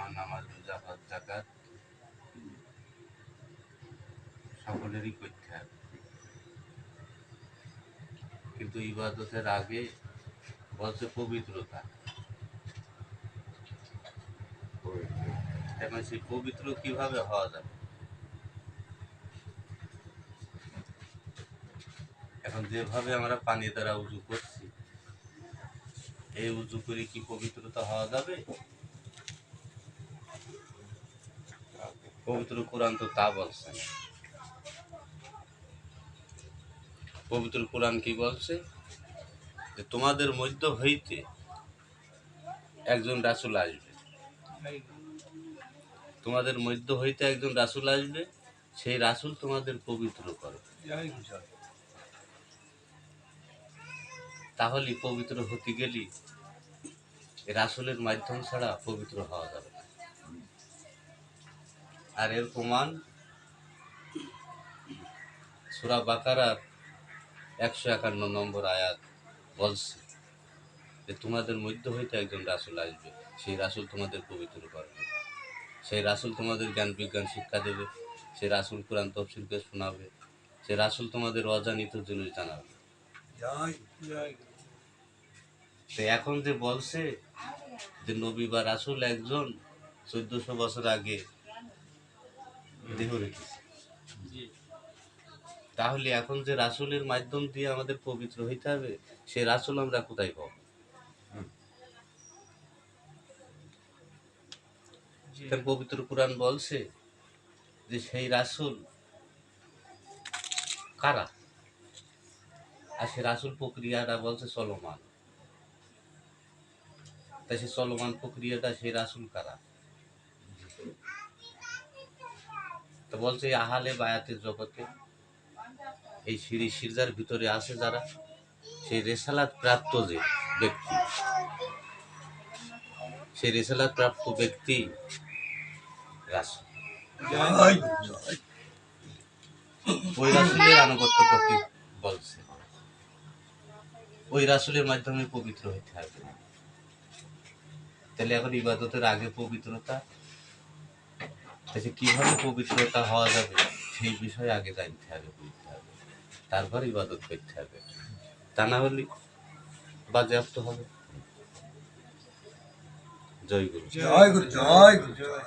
কালেমা, নামাজ, রোজা, হজ, যাকাত সকলেরই করতে হবে, কিন্তু ইবাদতের আগে বলছে পবিত্রতা। এখন সেই পবিত্র কিভাবে হওয়া যাবে? এখন যেভাবে আমরা পানি দ্বারা উজু করছি, এই উজু করে কি পবিত্রতা হওয়া যাবে? পবিত্র কোরআন তো তা বলছে না। পবিত্র কোরআন কি বলছে? যে তোমাদের মধ্য হইতে একজন রাসূল আসবে, তোমাদের মধ্য হইতে একজন রাসূল আসবে, সেই রাসূল তোমাদের পবিত্র করবে। তাহলে পবিত্র হতে গেলে রাসূলের মাধ্যম ছাড়া পবিত্র হওয়া যাবে না। আর এর প্রমাণ সূরা বাকারার 151 নম্বর আয়াত বলছে যে তোমাদের মধ্য হইতে একজন রাসূল আসবে, সেই রাসূল তোমাদের পবিত্র করবে, সেই রাসূল তোমাদের জ্ঞান বিজ্ঞান শিক্ষা দেবে, সেই রাসূল কোরআন তাফসীরকে শোনাবে, সেই রাসূল তোমাদের অজানিত জিনিস জানাবে। তো এখন যে বলছে যে নবী বা রাসূল একজন 1400 বছর আগে দেহ রেখেছে, তাহলে এখন যে রাসূলের মাধ্যম দিয়ে আমাদের পবিত্র হইতে হবে, সেই রাসূল আমরা কোথায় পাবো? পবিত্র কোরআন বলছে যে সেই রাসূল কারা, আর সে রাসূল প্রক্রিয়াটা বলছে চলমান। তাই সে চলমান প্রক্রিয়াটা সেই রাসূল কারা? তো বলছে আহলে বায়াতের জগতে এই সিঁড়ি সিরজার ভিতরে আছে যারা, সেই রেসালাত প্রাপ্ত যে ব্যক্তি, সেই রেসালাত প্রাপ্ত ব্যক্তি রাসূল। ওই রাসূলের আনুগত্য করতে বলছে, ওই রাসূলের মাধ্যমে পবিত্র হইতে হবে। তাহলে এখন ইবাদতের আগে পবিত্রতা, তাহলে কিভাবে পবিত্রতা হওয়া যাবে সেই বিষয়ে আগে জানতে হবে, বুঝতে হবে, তারপর ইবাদত করতে হবে। তা না হলে বাজেয়াপ্ত হবে। জয় গুরু, জয় গুরু, জয় গুরু, জয়।